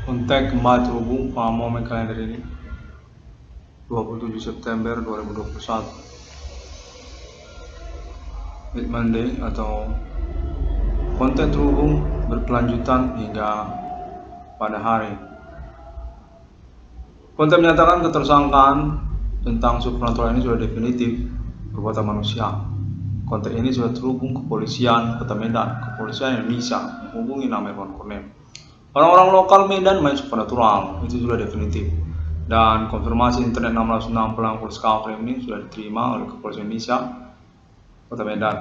Kontak kembali terhubung pada momen kalender ini 27 September 2021 Mid Monday atau konten terhubung berkelanjutan hingga pada hari. Konten menyatakan ketersangkaan tentang supernatural ini sudah definitif perbuatan manusia. Konten ini sudah terhubung kepolisian Kota Medan, kepolisian Indonesia menghubungi nama Irwan Cornel. Orang-orang lokal Medan main supernatural, itu sudah definitif. Dan konfirmasi internet 660 Polres Kafrim ini sudah diterima oleh kepolisian Indonesia Kota Medan,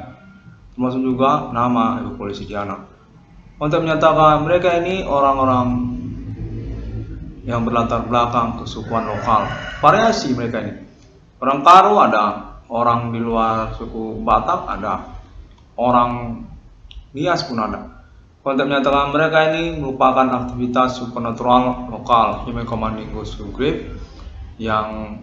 termasuk juga nama Ibu Polisi Diana. Konten menyatakan mereka ini orang-orang yang berlatar belakang kesukuan lokal, variasi mereka ini. Orang Karo ada, orang di luar suku Batak ada, orang Nias pun ada. Konten menyatakan mereka ini merupakan aktivitas supernatural lokal Human Commanding Ghost Group yang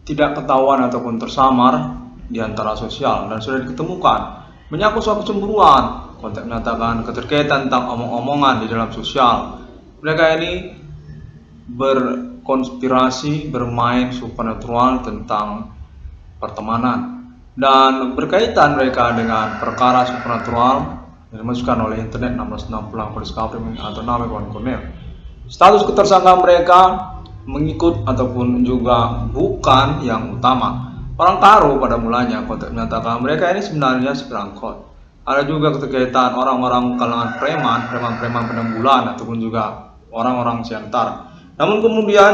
tidak ketahuan ataupun tersamar di antara sosial dan sudah diketemukan menyangkut soal kecemburuan. Konten menyatakan keterkaitan tentang omong-omongan di dalam sosial. Mereka ini berkonspirasi bermain supernatural tentang pertemanan dan berkaitan mereka dengan perkara supernatural yang dimasukkan oleh internet 660 Polres Kafrim atau nama Irwan Cornel. Status ketersangkaan mereka mengikut ataupun juga bukan yang utama. Orang Karo pada mulanya konten menyatakan mereka ini sebenarnya seperangkot. Ada juga keterkaitan orang-orang kalangan preman penanggulan ataupun juga orang-orang siantar. Namun kemudian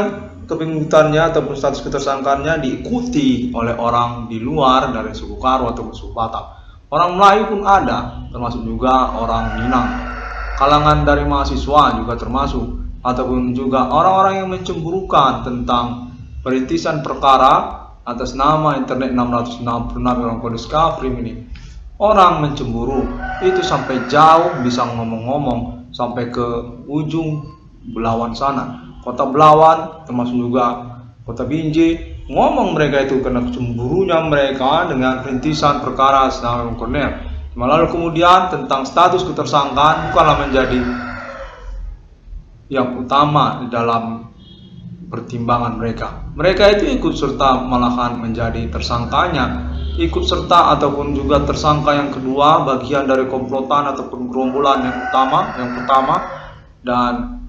kebingungannya ataupun status ketersangkaannya diikuti oleh orang di luar dari suku Karo ataupun suku Batak. Orang Melayu pun ada, termasuk juga orang Minang. Kalangan dari mahasiswa juga termasuk, ataupun juga orang-orang yang mencemburukan tentang perintisan perkara atas nama internet 666 orang Polres Kafrim ini. Orang mencemburu itu sampai jauh, bisa ngomong-ngomong sampai ke ujung Belawan sana, kota Belawan, termasuk juga kota Binjai. Ngomong mereka itu karena cemburunya mereka dengan perintisan perkara Irwan Cornel. Lalu kemudian tentang status ketersangkaan bukanlah menjadi yang utama di dalam pertimbangan mereka. Mereka itu ikut serta malahan menjadi tersangkanya, ikut serta ataupun juga tersangka yang kedua, bagian dari komplotan ataupun gerombolan yang pertama, dan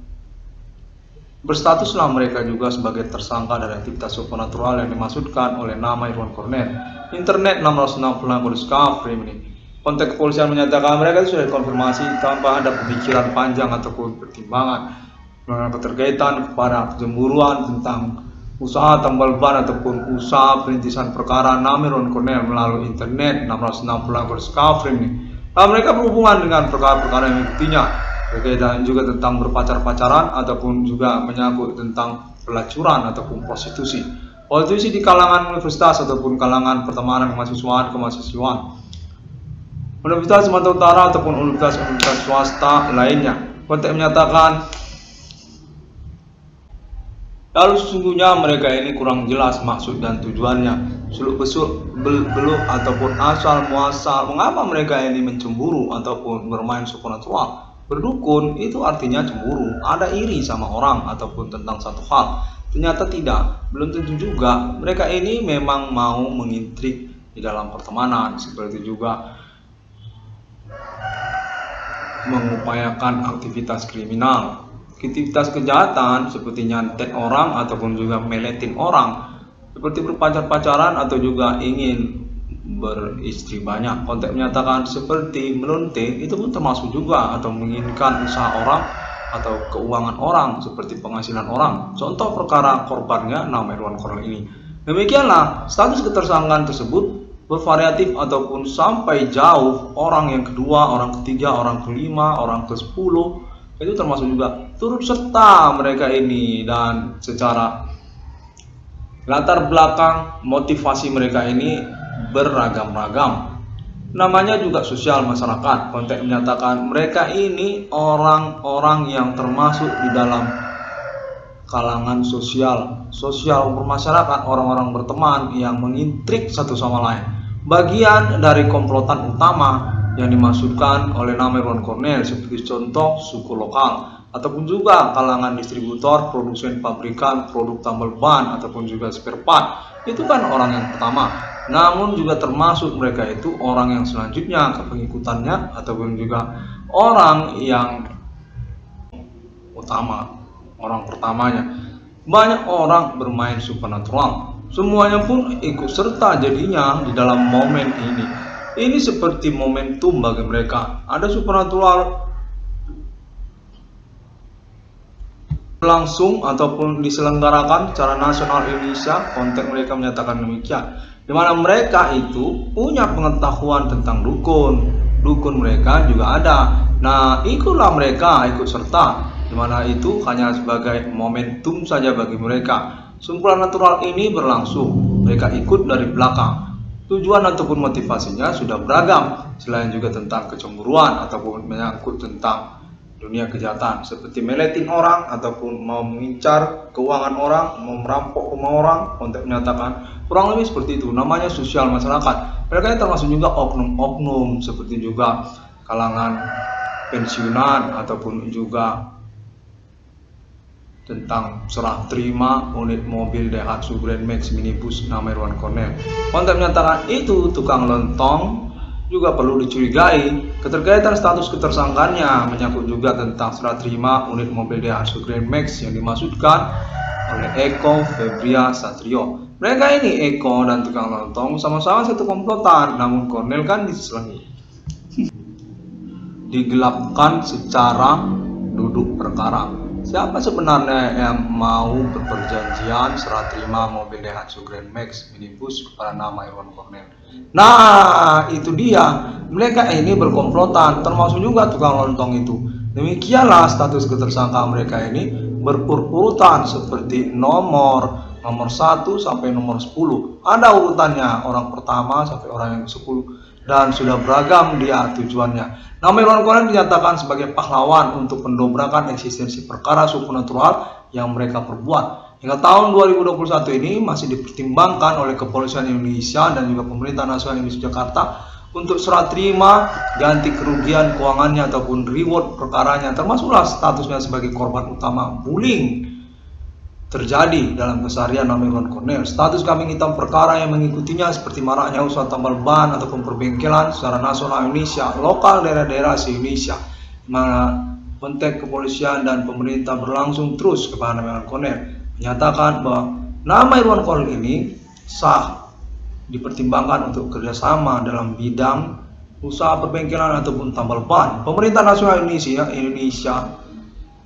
berstatuslah mereka juga sebagai tersangka dari aktivitas supernatural yang dimaksudkan oleh nama Irwan Cornel. Internet 660 Polres Kafrim ini. Kontak kepolisian menyatakan mereka sudah dikonfirmasi tanpa ada pemikiran panjang ataupun pertimbangan mengenai keterkaitan kepada kecemburuan tentang usaha tambal ban ataupun usaha perintisan perkara nama Irwan Cornel melalui internet 660 Polres Kafrim ini. Lalu mereka berhubungan dengan perkara-perkara yang mengikutinya, berkaitan juga tentang berpacar-pacaran ataupun juga menyangkut tentang pelacuran ataupun prostitusi. Prostitusi di kalangan universitas ataupun kalangan pertemanan kemahasiswaan. Universitas Sumatera Utara ataupun universitas swasta lainnya. Kontak menyatakan lalu sesungguhnya mereka ini kurang jelas maksud dan tujuannya, seluk-beluk beluk ataupun asal muasal mengapa mereka ini mencemburu ataupun bermain supernatural. Berdukun itu artinya cemburu, ada iri sama orang ataupun tentang satu hal. Ternyata tidak, belum tentu juga. Mereka ini memang mau mengintrik di dalam pertemanan, seperti juga mengupayakan aktivitas kriminal, aktivitas kejahatan seperti nyantet orang ataupun juga meletin orang, seperti berpacar-pacaran atau juga ingin beristri banyak. Kontak menyatakan seperti melunting itu pun termasuk juga, atau menginginkan usaha orang atau keuangan orang seperti penghasilan orang. Contoh perkara korbannya nama Irwan Cornel ini. Demikianlah status ketersangkaan tersebut bervariatif ataupun sampai jauh. Orang yang kedua, orang ketiga, orang kelima, orang ke-10 itu termasuk juga turut serta mereka ini, dan secara latar belakang motivasi mereka ini beragam-ragam. Namanya juga sosial masyarakat. Kontak menyatakan mereka ini orang-orang yang termasuk di dalam kalangan sosial bermasyarakat, orang-orang berteman yang mengintrik satu sama lain. Bagian dari komplotan utama yang dimaksudkan oleh nama Irwan Cornel, seperti contoh suku lokal. ataupun juga kalangan distributor, produsen, pabrikan, produk tambal ban ataupun juga spare part. Itu kan orang yang pertama. Namun juga termasuk mereka itu orang yang selanjutnya ke pengikutannya ataupun juga orang yang utama, orang pertamanya. Banyak orang bermain supernatural. Semuanya pun ikut serta jadinya di dalam momen ini. Ini seperti momentum bagi mereka. Ada supernatural langsung ataupun diselenggarakan secara nasional Indonesia. Konteks mereka menyatakan demikian, di mana mereka itu punya pengetahuan tentang dukun mereka juga ada. Nah, ikutlah mereka ikut serta, di mana itu hanya sebagai momentum saja bagi mereka. Supernatural ini berlangsung, mereka ikut dari belakang. Tujuan ataupun motivasinya sudah beragam, selain juga tentang kecemburuan ataupun menyangkut tentang dunia kejahatan seperti meletin orang ataupun mau mengincar keuangan orang, mau merampok rumah orang. Konteks menyatakan kurang lebih seperti itu, namanya sosial masyarakat. Mereka termasuk juga oknum-oknum seperti juga kalangan pensiunan ataupun juga tentang serah terima unit mobil Daihatsu Grand Max minibus nama Irwan Cornel. Konteks menyatakan itu tukang lontong juga perlu dicurigai. Keterkaitan status ketersangkaannya menyangkut juga tentang serah terima unit mobil Daihatsu Grand Max yang dimaksudkan oleh Eko Febria Satrio. Mereka ini Eko dan tukang lontong sama-sama satu komplotan, namun Cornel kan diselingi, digelapkan secara duduk perkara. Siapa sebenarnya yang mau berperjanjian serah terima mobil Daihatsu Grand Max minibus kepada nama Irwan Cornel? Nah, itu dia. Mereka ini berkomplotan, termasuk juga tukang lontong itu. Demikianlah status ketersangka mereka ini berurutan seperti nomor 1 sampai nomor 10. Ada urutannya, orang pertama sampai orang yang ke-10, dan sudah beragam dia tujuannya. Nama Irwan Cornel dinyatakan sebagai pahlawan untuk pendobrakan eksistensi perkara supernatural yang mereka perbuat. Hingga tahun 2021 ini masih dipertimbangkan oleh Kepolisian Indonesia dan juga Pemerintah Nasional Indonesia Jakarta untuk serah terima ganti kerugian keuangannya ataupun reward perkaranya, termasuklah statusnya sebagai korban utama bullying terjadi dalam keseharian nama Irwan Cornel. Status kambing hitam perkara yang mengikutinya seperti maraknya usaha tambal ban ataupun perbengkelan secara nasional Indonesia, lokal daerah-daerah se-Indonesia, di mana konteks kepolisian dan pemerintah berlangsung terus kepada nama Irwan Cornel, menyatakan bahwa nama Irwan Cornel ini sah dipertimbangkan untuk kerjasama dalam bidang usaha perbengkelan ataupun tambal ban. Pemerintah nasional Indonesia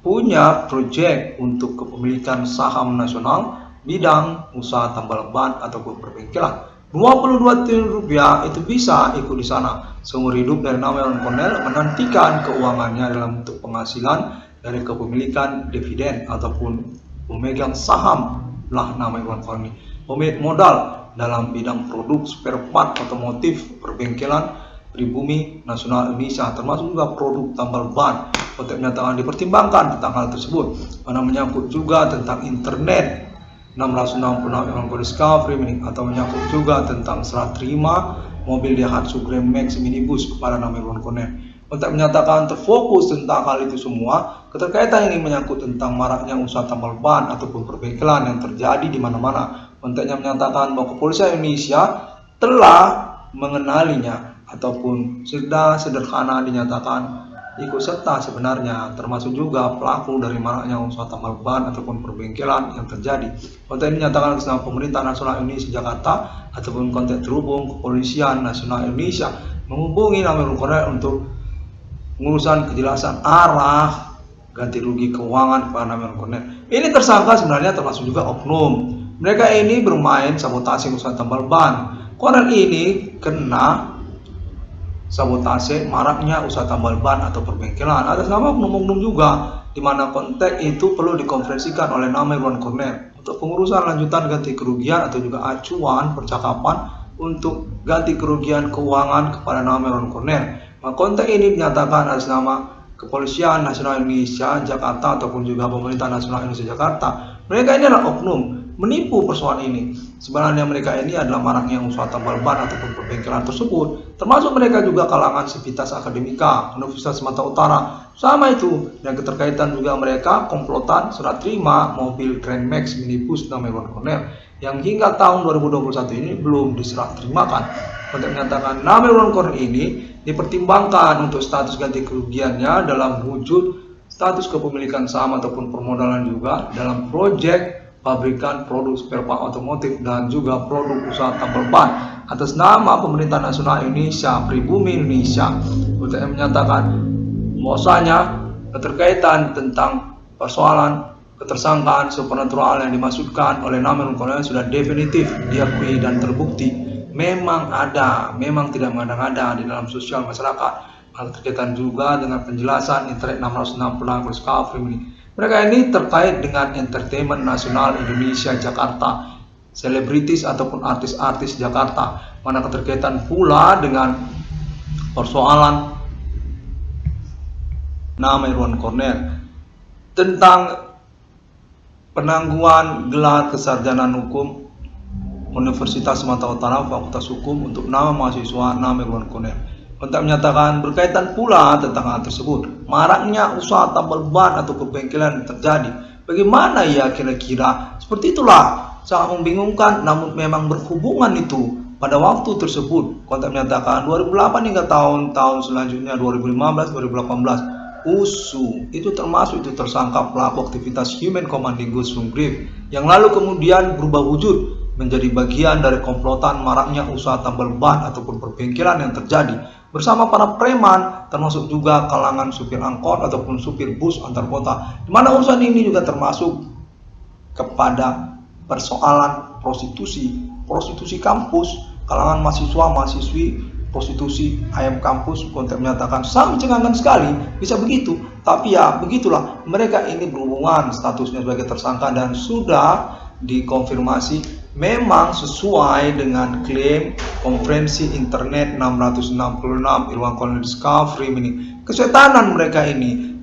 punya proyek untuk kepemilikan saham nasional bidang usaha tambal ban ataupun perbengkelan. 22 triliun rupiah itu bisa ikut di sana. Seumur hidup dari nama Irwan Cornel menantikan keuangannya dalam bentuk penghasilan dari kepemilikan dividen ataupun pemegang saham lah nama Irwan Cornel. Pemilik modal dalam bidang produk spare part otomotif perbengkelan pribumi nasional Indonesia, termasuk juga produk tambal ban. Konteks menyatakan dipertimbangkan tentang hal tersebut karena menyangkut juga tentang internet 666 Irwan Discovery atau menyangkut juga tentang serah terima mobil Daihatsu Grand Max minibus kepada nama Irwan Cornel. Konteks menyatakan terfokus tentang hal itu semua. Keterkaitan ini menyangkut tentang maraknya usaha tambal ban ataupun perbengkelan yang terjadi di mana-mana. Konteksnya menyatakan bahwa Kepolisian Indonesia telah mengenalinya ataupun sudah sederhana dinyatakan ikut serta sebenarnya, termasuk juga pelaku dari maraknya usaha tambal ban ataupun perbengkelan yang terjadi. Konteks ini dinyatakan bersama Pemerintah Nasional Indonesia Jakarta ataupun konteks terhubung Kepolisian Nasional Indonesia menghubungi nama Irwan Cornel untuk pengurusan kejelasan arah ganti rugi keuangan kepada nama Irwan Cornel. Ini tersangka sebenarnya termasuk juga oknum. Mereka ini bermain sabotase usaha tambal ban. Cornel ini kena sabotase maraknya usaha tambal ban atau perbengkelan atas nama oknum-oknum juga, di mana konteks itu perlu dikonferensikan oleh nama Irwan Cornel untuk pengurusan lanjutan ganti kerugian atau juga acuan percakapan untuk ganti kerugian keuangan kepada nama Irwan Cornel. Maka konteks ini dinyatakan atas nama Kepolisian Nasional Indonesia Jakarta ataupun juga Pemerintah Nasional Indonesia Jakarta. Mereka ini adalah oknum. menipu persoalan ini. Sebenarnya mereka ini adalah maraknya usaha tambal ban ataupun perbengkelan tersebut, termasuk mereka juga kalangan Sivitas Akademika, Universitas Sumatera Utara, sama itu. Dan keterkaitan juga mereka komplotan serah terima mobil Grand Max minibus nama Irwan Cornel yang hingga tahun 2021 ini belum diserah terimakan. Untuk menyatakan nama Irwan Cornel ini dipertimbangkan untuk status ganti kerugiannya dalam wujud status kepemilikan saham ataupun permodalan juga dalam proyek pabrikan produk spare part otomotif dan juga produk usaha tambal ban atas nama Pemerintah Nasional Indonesia, Pribumi Indonesia. UTM menyatakan bahwasanya keterkaitan tentang persoalan ketersangkaan supernatural yang dimaksudkan oleh nama Irwan Cornel sudah definitif diakui dan terbukti memang ada, memang tidak mengada-ngada di dalam sosial masyarakat. Hal terkaitan juga dengan penjelasan internet 666 Discovery ini. Mereka ini terkait dengan entertainment nasional Indonesia Jakarta, selebritis ataupun artis-artis Jakarta, mana keterkaitan pula dengan persoalan nama Irwan Cornel tentang penangguhan gelar kesarjanaan hukum Universitas Sumatera Utara Fakultas Hukum untuk nama mahasiswa nama Irwan Cornel. Untuk menyatakan berkaitan pula tentang hal tersebut, maraknya usaha tambal ban atau perbengkelan terjadi. Bagaimana ya kira-kira? Seperti itulah, sangat membingungkan, namun memang berhubungan itu pada waktu tersebut. Kontak menyatakan 2008 hingga tahun-tahun selanjutnya 2015-2018 USU itu termasuk itu tersangka pelaku aktivitas Human Commanding Goods from Grief yang lalu kemudian berubah wujud menjadi bagian dari komplotan maraknya usaha tambal ban ataupun perbengkelan yang terjadi bersama para preman, termasuk juga kalangan supir angkot ataupun supir bus antar kota, di mana urusan ini juga termasuk kepada persoalan prostitusi kampus, kalangan mahasiswa-mahasiswi, prostitusi ayam kampus. Kontak menyatakan sangat mencengangkan sekali bisa begitu, tapi ya begitulah, mereka ini berhubungan statusnya sebagai tersangka dan sudah dikonfirmasi memang sesuai dengan klaim konferensi internet 666 Irwan Cornel Discovery ini. Kesetanan mereka ini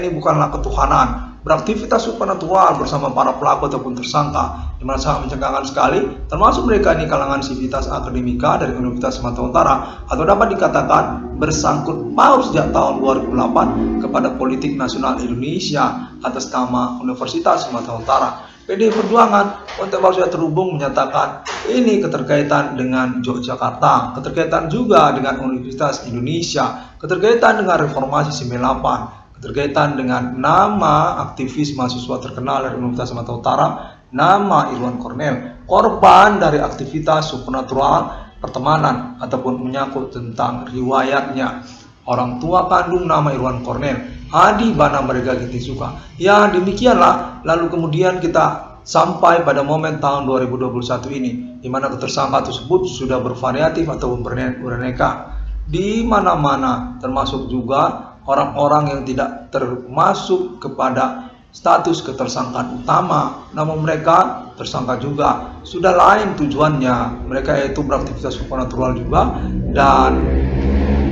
bukanlah ketuhanan, beraktivitas supernatural bersama para pelaku ataupun tersangka, dimana sangat mencengangkan sekali, termasuk mereka ini kalangan Sivitas Akademika dari Universitas Sumatera Utara, atau dapat dikatakan bersangkut paut sejak tahun 2008 kepada politik nasional Indonesia atas nama Universitas Sumatera Utara. PDI Perjuangan untuk sudah terhubung menyatakan ini keterkaitan dengan Yogyakarta, keterkaitan juga dengan Universitas Indonesia, keterkaitan dengan Reformasi 98, keterkaitan dengan nama aktivis mahasiswa terkenal dari Universitas Sumatera Utara, nama Irwan Cornel, korban dari aktivitas supernatural pertemanan ataupun menyangkut tentang riwayatnya orang tua kandung nama Irwan Cornel, Adi Bana mereka gitu suka. Ya demikianlah, lalu kemudian kita sampai pada momen tahun 2021 ini, di mana ketersangka tersebut sudah bervariatif ataupun beraneka di mana-mana, termasuk juga orang-orang yang tidak termasuk kepada status ketersangkaan utama, namun mereka tersangka juga sudah lain tujuannya. Mereka yaitu beraktivitas supernatural juga dan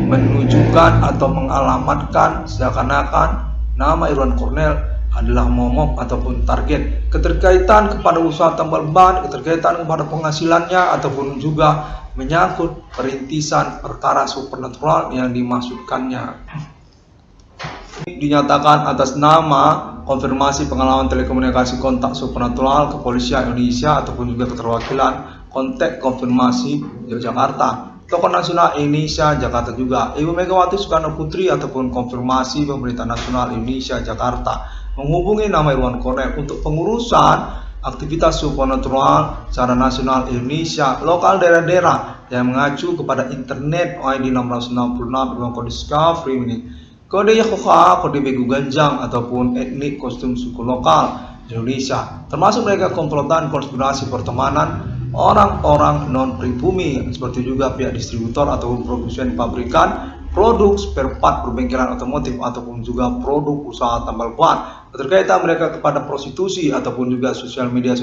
menunjukkan atau mengalamatkan seakan-akan nama Irwan Cornel adalah momok ataupun target, keterkaitan kepada usaha tambal ban, keterkaitan kepada penghasilannya ataupun juga menyangkut perintisan perkara supernatural yang dimaksudkannya. Dinyatakan atas nama konfirmasi pengalaman telekomunikasi kontak supernatural Kepolisian Indonesia ataupun juga keterwakilan kontak konfirmasi Yogyakarta, Tokoh Nasional Indonesia Jakarta juga, Ibu Megawati Soekarno Putri ataupun konfirmasi Pemerintah Nasional Indonesia Jakarta menghubungi nama Irwan Cornel untuk pengurusan aktivitas supernatural secara nasional Indonesia, lokal daerah-daerah yang mengacu kepada internet ID 666 Irwan Cornel Discovery ini. Kode Yakoka, kode begu ganjang ataupun etnik kostum suku lokal Indonesia, termasuk mereka komplotan konspirasi pertemanan orang-orang non pribumi seperti juga pihak distributor ataupun produsen pabrikan produk spare part perbengkelan otomotif ataupun juga produk usaha tambal ban, keterkaitan mereka kepada prostitusi ataupun juga sosial media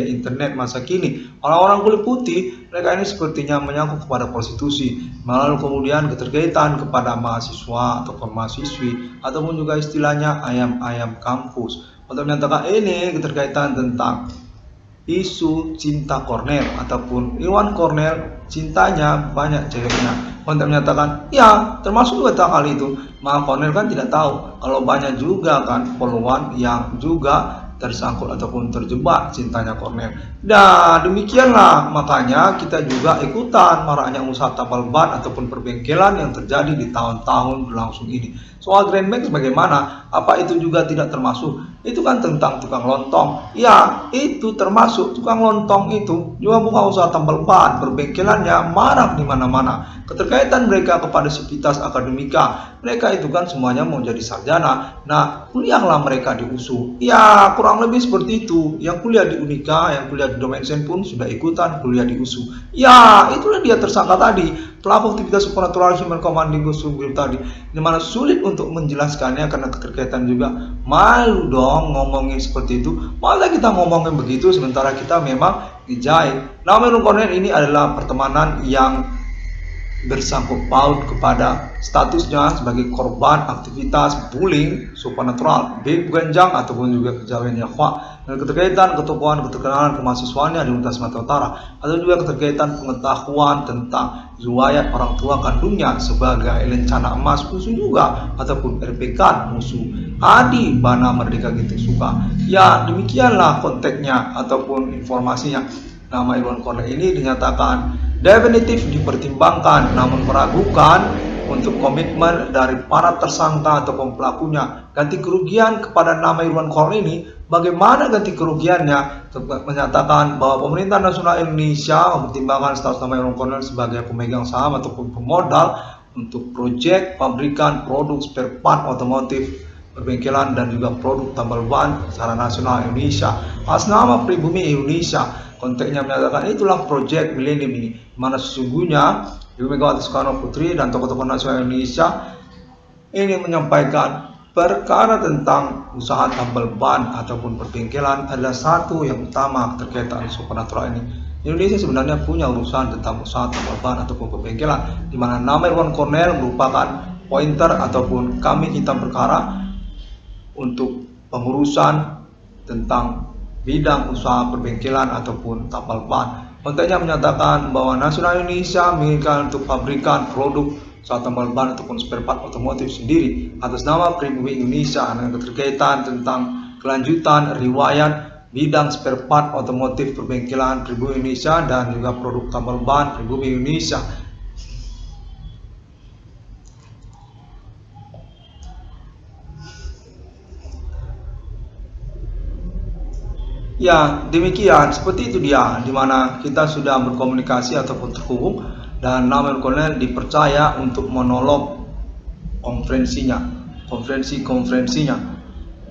internet masa kini. Orang-orang kulit putih mereka ini sepertinya menyangkut kepada prostitusi, lalu kemudian keterkaitan kepada mahasiswa ataupun mahasiswi ataupun juga istilahnya ayam-ayam kampus. Untuk menyatakan ini keterkaitan tentang isu cinta Cornel ataupun Irwan Cornel cintanya banyak ceweknya. Konten menyatakan, ya termasuk juga kali itu. Maka Cornel kan tidak tahu kalau banyak juga kan followan yang juga tersangkut ataupun terjebak cintanya Cornel. Nah demikianlah makanya kita juga ikutan maraknya usaha tambal ban ataupun perbengkelan yang terjadi di tahun-tahun berlangsung ini. Soal Grand Max bagaimana? Apa itu juga tidak termasuk? Itu kan tentang tukang lontong. Ya itu termasuk tukang lontong itu juga bukan usaha tambal ban, perbengkelannya marak di mana-mana. Keterkaitan mereka kepada sivitas akademika, mereka itu kan semuanya mau jadi sarjana. Nah kuliahlah mereka di USU. Ya kurang lebih seperti itu. Yang kuliah di Unika, yang kuliah di Domainsen pun sudah ikutan kuliah di USU. Ya itulah dia tersangka tadi, pelaku aktivitas supernatural human commanding ghost tadi. Dimana sulit untuk menjelaskannya karena keterkaitan juga. Malu dong ngomongin seperti itu. Malah kita ngomongin begitu sementara kita memang dijahit. Nama Irwan Cornel ini adalah pertemanan yang bersangkut paut kepada statusnya sebagai korban aktivitas bullying supernatural, baik genjang ataupun juga kejawen Yahwa, dan keterkaitan ketokohan keterkenalan kemahasiswaannya di Universitas Sumatera Utara, atau juga keterkaitan pengetahuan tentang riwayat orang tua kandungnya sebagai lencana emas musuh juga ataupun RPK musuh Adi Bana Merdeka Gitu Suka. Ya demikianlah konteksnya ataupun informasinya. Nama Irwan Cornel ini dinyatakan definitif dipertimbangkan namun meragukan untuk komitmen dari para tersangka atau pelakunya. Ganti kerugian kepada nama Irwan Cornel ini, bagaimana ganti kerugiannya? Menyatakan bahwa pemerintah nasional Indonesia mempertimbangkan status nama Irwan Cornel sebagai pemegang saham ataupun pemodal untuk proyek pabrikan produk spare part otomotif, perbengkelan dan juga produk tambal ban secara nasional Indonesia atas nama Pribumi Indonesia. Konteksnya menyatakan itulah proyek milenium ini, mana sesungguhnya Ibu Megawati Soekarno Putri dan tokoh-tokoh nasional Indonesia ini menyampaikan perkara tentang usaha tambal ban ataupun perbengkelan adalah satu yang utama terkaitan supernatural ini. Indonesia sebenarnya punya urusan tentang usaha tambal ban ataupun perbengkelan, di mana nama Irwan Cornel merupakan pointer ataupun kambing hitam perkara untuk pengurusan tentang bidang usaha perbengkelan ataupun tambal ban. Kontennya menyatakan bahwa nasional Indonesia menginginkan untuk pabrikan produk usaha tambal ban ataupun spare part otomotif sendiri atas nama Pribumi Indonesia, dengan keterkaitan tentang kelanjutan riwayat bidang spare part otomotif perbengkelan Pribumi Indonesia dan juga produk tambal ban Pribumi Indonesia. Ya, demikian. Seperti itu dia, di mana kita sudah berkomunikasi ataupun terhubung dan nama Irwan Cornel dipercaya untuk monolog konferensinya.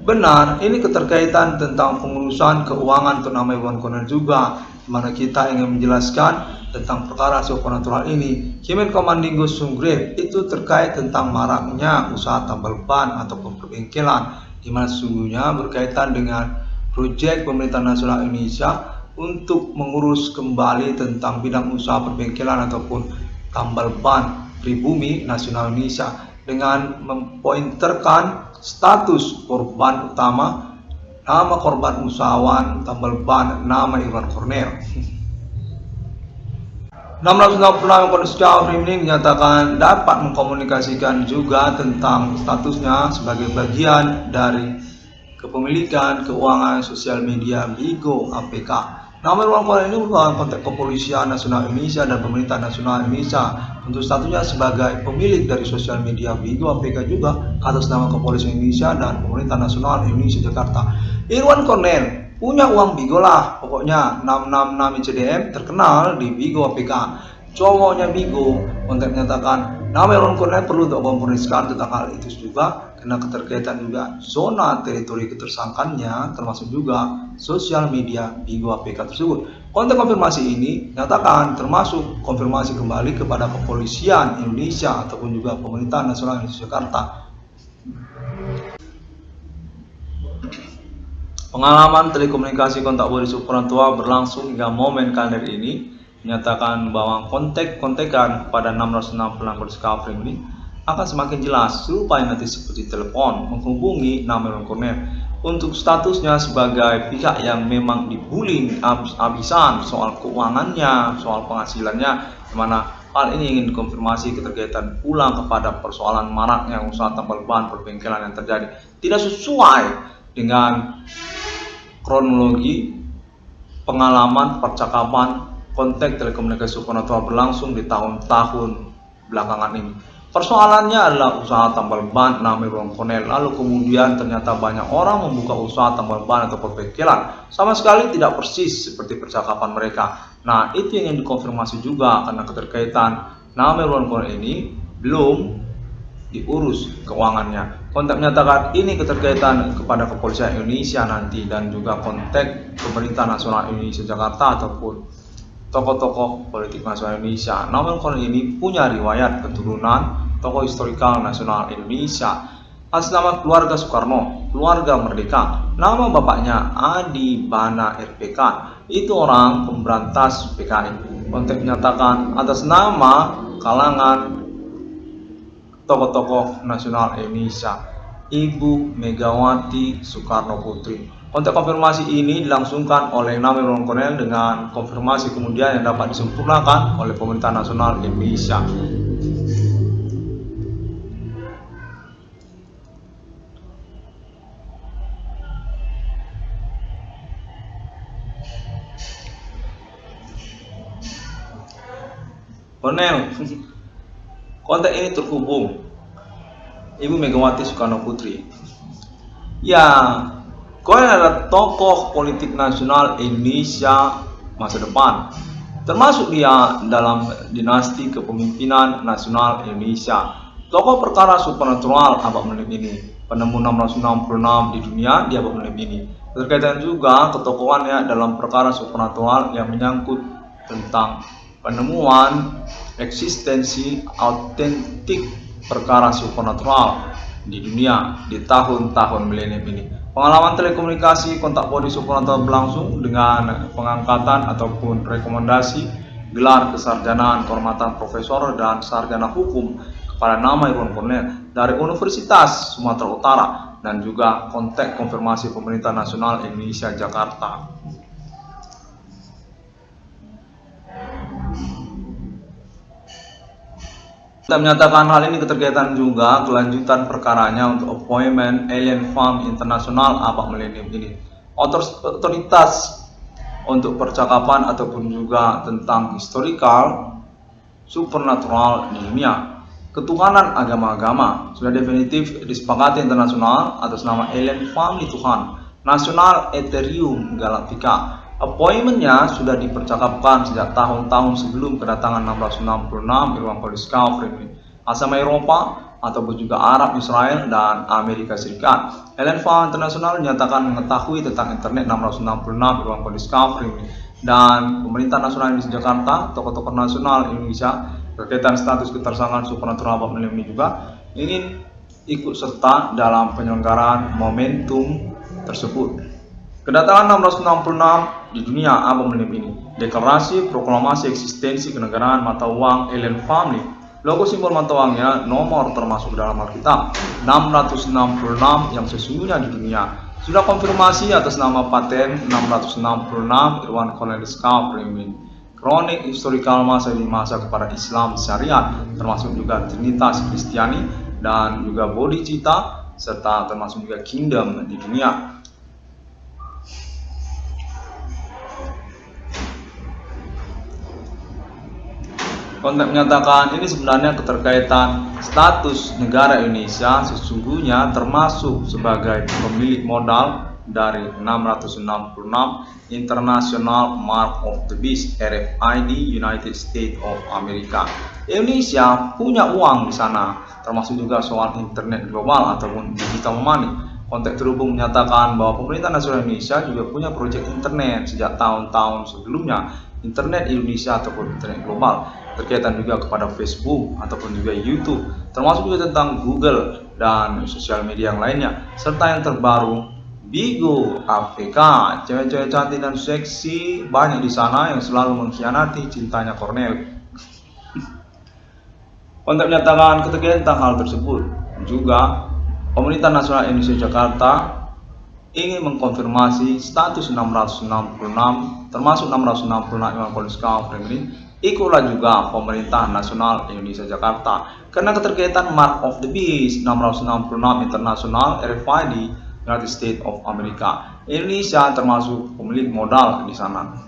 Benar, ini keterkaitan tentang pengurusan keuangan untuk nama Irwan Cornel juga, di mana kita ingin menjelaskan tentang perkara supernatural ini. Human Commanding Ghost Sunggrave itu terkait tentang maraknya usaha tambal ban ataupun perbengkelan, di mana sesungguhnya berkaitan dengan proyek pemerintah nasional Indonesia untuk mengurus kembali tentang bidang usaha perbengkelan ataupun tambal ban Pribumi nasional Indonesia dengan mempointerkan status korban utama, nama korban usahawan tambal ban nama Irwan Cornel. 666 Kondisi ini dinyatakan dapat mengkomunikasikan juga tentang statusnya sebagai bagian dari kepemilikan keuangan sosial media Bigo APK. Nama Irwan Cornel ini merupakan konteks kepolisian nasional Indonesia dan pemerintah nasional Indonesia untuk statusnya sebagai pemilik dari sosial media Bigo APK juga atas nama kepolisian Indonesia dan pemerintah nasional Indonesia Jakarta. Irwan Cornel punya uang Bigo lah, pokoknya 666 ICDM terkenal di Bigo APK. Cowoknya Bigo. Konteks menyatakan nama Irwan Cornel perlu untuk memperhatikan tentang hal itu juga karena keterkaitan juga zona teritori ketersangkannya termasuk juga sosial media Bigo APK tersebut. Konteks konfirmasi ini nyatakan termasuk konfirmasi kembali kepada kepolisian Indonesia ataupun juga pemerintah nasional Indonesia Jakarta. Pengalaman telekomunikasi kontak bodi supernatural berlangsung hingga momen kalender ini menyatakan bahwa kontekan pada 666 Discovery ini akan semakin jelas serupa nanti seperti telepon menghubungi nama Irwan Cornel. untuk statusnya sebagai pihak yang memang dibully habis-habisan soal keuangannya, soal penghasilannya, dimana hal ini ingin dikonfirmasi keterkaitan pula kepada persoalan maraknya usaha tambal ban perbengkelan yang terjadi tidak sesuai dengan kronologi pengalaman percakapan konteks telekomunikasi supernatural berlangsung di tahun-tahun belakangan ini. Persoalannya adalah usaha tambal ban Namir Cornell, lalu kemudian ternyata banyak orang membuka usaha tambal ban atau perbengkelan, sama sekali tidak persis seperti percakapan mereka. Nah, itu yang ingin dikonfirmasi juga karena keterkaitan Namir Cornell ini belum diurus keuangannya. Kontak menyatakan ini keterkaitan kepada kepolisian Indonesia nanti dan juga konteks pemerintah nasional Indonesia Jakarta ataupun tokoh-tokoh politik nasional Indonesia. Namun Cornell ini punya riwayat keturunan tokoh historikal nasional Indonesia. Atas nama keluarga Soekarno, keluarga Merdeka. Nama bapaknya Adi Bana RPK. Itu orang pemberantas PKI. Konteks menyatakan atas nama kalangan tokoh-tokoh nasional Indonesia, Ibu Megawati Soekarno Putri. Konteks konfirmasi ini dilangsungkan oleh Namir Cornell dengan konfirmasi kemudian yang dapat disempurnakan oleh pemerintah nasional Indonesia. Cornell, konteks ini terhubung Ibu Megawati Soekarno Putri. Ya, Cornell adalah tokoh politik nasional Indonesia masa depan, termasuk dia dalam dinasti kepemimpinan nasional Indonesia. Tokoh perkara supernatural abad menit ini, penemu 666 di dunia di abad menit ini. Terkaitan juga ketokohannya dalam perkara supernatural yang menyangkut tentang penemuan eksistensi autentik perkara supernatural di dunia di tahun-tahun milenium ini. Pengalaman telekomunikasi kontak body supernatural berlangsung dengan pengangkatan ataupun rekomendasi gelar kesarjanaan kehormatan profesor dan sarjana hukum kepada nama Irwan Cornell dari Universitas Sumatera Utara dan juga konteks konfirmasi pemerintah nasional Indonesia Jakarta. Kita menyatakan hal ini keterkaitan juga kelanjutan perkaranya untuk appointment Alien Farm International abad milenium ini. Otoritas untuk percakapan ataupun juga tentang historical supernatural di dunia. Ketuhanan agama-agama sudah definitif disepakati internasional atas nama Alien Family Tuhan Nasional Ethereum Galactica. Appointmentnya sudah dipercakapkan sejak tahun-tahun sebelum kedatangan 666 Irwan Discovery asal Eropa ataupun juga Arab, Israel, dan Amerika Serikat. Alien Farm International menyatakan mengetahui tentang internet 666 Irwan Discovery dan pemerintah nasional Indonesia Jakarta, tokoh-tokoh nasional Indonesia berkaitan status ketersangkaan supernatural abad milenium ini juga ingin ikut serta dalam penyelenggaraan momentum tersebut. Kedatangan 666 di dunia abad milenium ini, deklarasi proklamasi eksistensi kenegaraan mata uang Alien Family. Logo simbol mata uangnya nomor termasuk dalam Alkitab 666 yang sesungguhnya di dunia. Sudah konfirmasi atas nama paten 666 Irwan Cornell Discovery. Kronik historikal masa di masa kepada Islam syariat, termasuk juga Trinitas Kristiani dan juga bodhicitta serta termasuk juga kingdom di dunia. Konteks menyatakan ini sebenarnya keterkaitan status negara Indonesia sesungguhnya termasuk sebagai pemilik modal dari 666 International Mark of the Beast RFID United States of America. Indonesia punya uang di sana, termasuk juga soal internet global ataupun digital money. Konteks terhubung menyatakan bahwa pemerintah nasional Indonesia juga punya proyek internet sejak tahun-tahun sebelumnya, internet Indonesia ataupun internet global, berkaitan juga kepada Facebook ataupun juga YouTube, termasuk juga tentang Google dan sosial media yang lainnya, serta yang terbaru Bigo APK. Cewek-cewek cantik dan seksi banyak di sana yang selalu mengkhianati cintanya Cornell. Untuk menyatakan keterkaitan hal tersebut juga pemerintah nasional Indonesia Jakarta ingin mengkonfirmasi status 666 termasuk 666 Imam College Kafri ini ikutlah juga pemerintah nasional Indonesia Jakarta karena keterkaitan Mark of the Beast 666 internasional RFID United States of America. Indonesia termasuk pemilik modal di sana.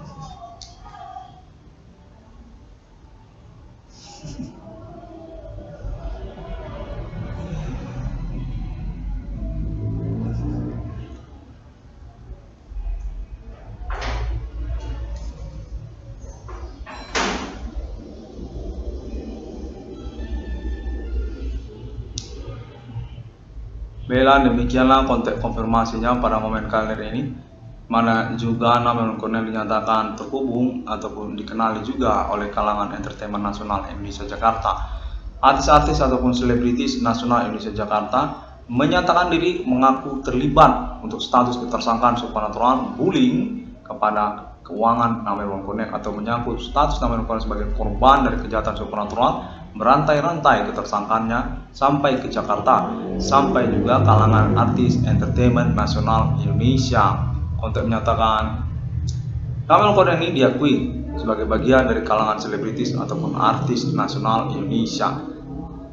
Bela demikianlah konteks konfirmasinya pada momen kalender ini, mana juga nama Imam Cornel dinyatakan terhubung ataupun dikenali juga oleh kalangan entertainment nasional Indonesia Jakarta. Artis-artis ataupun selebritis nasional Indonesia Jakarta menyatakan diri mengaku terlibat untuk status ketersangkaan supernatural bullying kepada keuangan nama Imam Cornel atau menyangkut status nama Imam Cornel sebagai korban dari kejahatan supernatural berantai-rantai ketersangkaannya sampai ke Jakarta, sampai juga kalangan artis entertainment nasional Indonesia. Untuk menyatakan nama Imam Cornel ini diakui sebagai bagian dari kalangan selebritis ataupun artis nasional Indonesia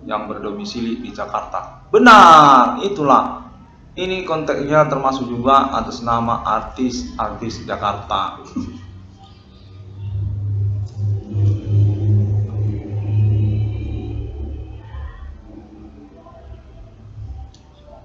yang berdomisili di Jakarta. Benar, itulah. Ini konteksnya termasuk juga atas nama artis-artis Jakarta.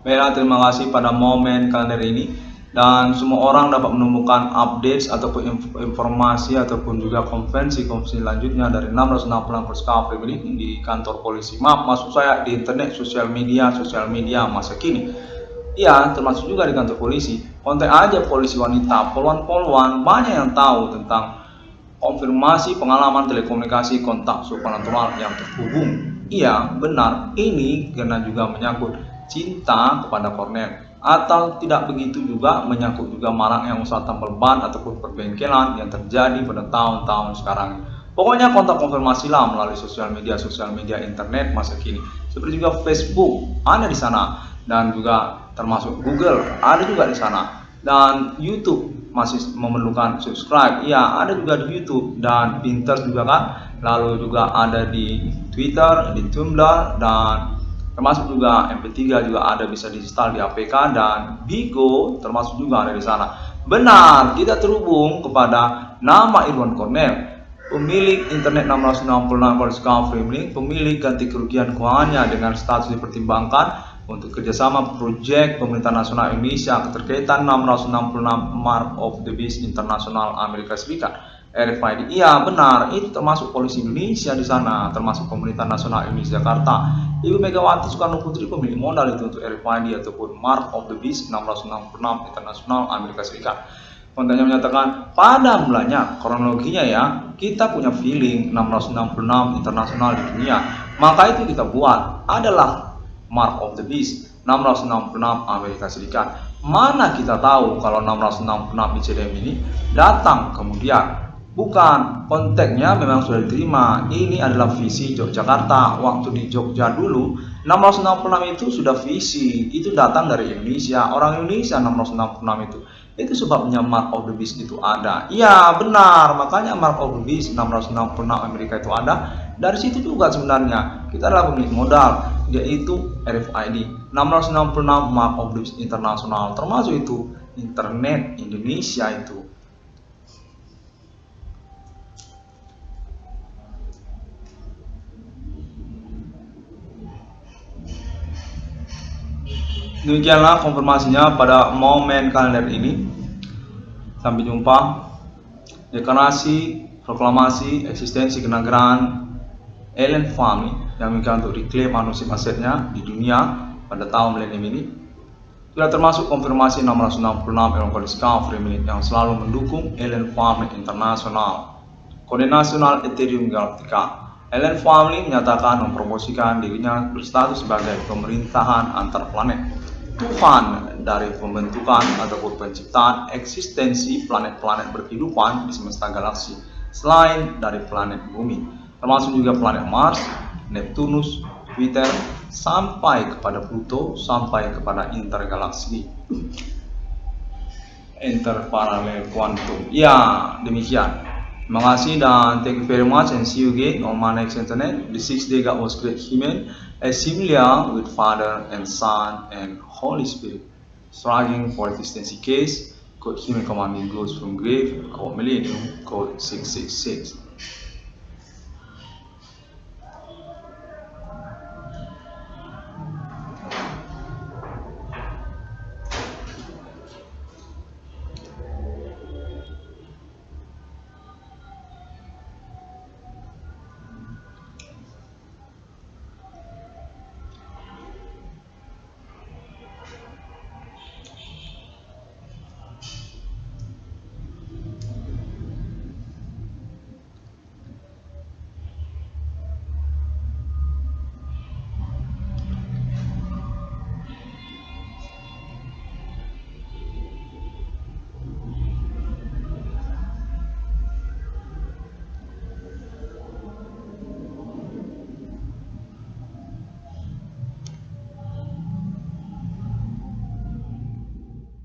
Baiklah, terima kasih pada momen kalender ini, dan semua orang dapat menemukan updates ataupun informasi ataupun juga konvensi selanjutnya dari 666 Perskap ini di kantor polisi. Maksud saya di internet, sosial media masa kini. Ya, termasuk juga di kantor polisi. Kontak aja polisi wanita, polwan banyak yang tahu tentang konfirmasi pengalaman telekomunikasi kontak supernatural yang terhubung. Iya, benar. Ini karena juga menyangkut cinta kepada Cornel, atau tidak begitu juga menyangkut juga maraknya usaha tambal ban ataupun perbengkelan yang terjadi pada tahun-tahun sekarang. Pokoknya kontak konfirmasi lah melalui sosial media internet masa kini, seperti juga Facebook ada di sana, dan juga termasuk Google ada juga di sana, dan YouTube masih memerlukan subscribe. Iya, ada juga di YouTube dan Pinterest juga kan, lalu juga ada di Twitter, di Tumblr, dan termasuk juga MP3 juga ada, bisa diinstal di APK, dan Bigo termasuk juga ada di sana. Benar, kita terhubung kepada nama Irwan Cornel, pemilik internet 666 Perskap Family, pemilik ganti kerugian keuangannya dengan status dipertimbangkan untuk kerjasama proyek pemerintah nasional Indonesia keterkaitan 666 Mark of the Beast Internasional Amerika Serikat RFID. Iya, benar, itu termasuk polisi Indonesia di sana, termasuk pemerintah nasional Indonesia Jakarta. Ibu Megawati Soekarno Putri pemilik modal itu untuk RFID ataupun Mark of the Beast 666 Internasional Amerika Serikat. Kontennya menyatakan pada mulanya kronologinya ya, kita punya feeling 666 internasional di dunia, maka itu kita buat adalah Mark of the Beast 666 Amerika Serikat. Mana kita tahu kalau 666 ICDM ini datang kemudian. Bukan, konteksnya memang sudah diterima. Ini adalah visi Yogyakarta. Waktu di Jogja dulu 666 itu sudah visi, itu datang dari Indonesia, orang Indonesia 666 itu sebabnya Mark of the Beast itu ada. Iya, benar, makanya Mark of the Beast 666 Amerika itu ada. Dari situ juga sebenarnya kita adalah pemilik modal, yaitu RFID 666 Mark of the Beast internasional, termasuk itu internet Indonesia itu. Demikianlah konfirmasinya pada momen kalender ini. Sampai jumpa. Deklarasi proklamasi eksistensi kenegaraan Alien Family yang minta untuk diklaim nasib asetnya di dunia pada tahun milenium ini sudah termasuk konfirmasi 666 Imam College Kafri yang selalu mendukung Alien Family Internasional, kode nasional Ethereum Galactica. Alien Family menyatakan mempromosikan dirinya berstatus sebagai pemerintahan antar planet, Tuhan dari pembentukan ataupun penciptaan eksistensi planet-planet berkehidupan di semesta galaksi selain dari planet bumi, termasuk juga planet Mars, Neptunus, Jupiter, sampai kepada Pluto, sampai kepada intergalaksi. interparallel quantum. Ya, demikian. Terima kasih dan thank you very much and see you again on my next internet. The 6th day God was great human, as similar with Father and Son and Holy Spirit. Struggling for existence case, code human commanding goes from grave, code millennium, code 666.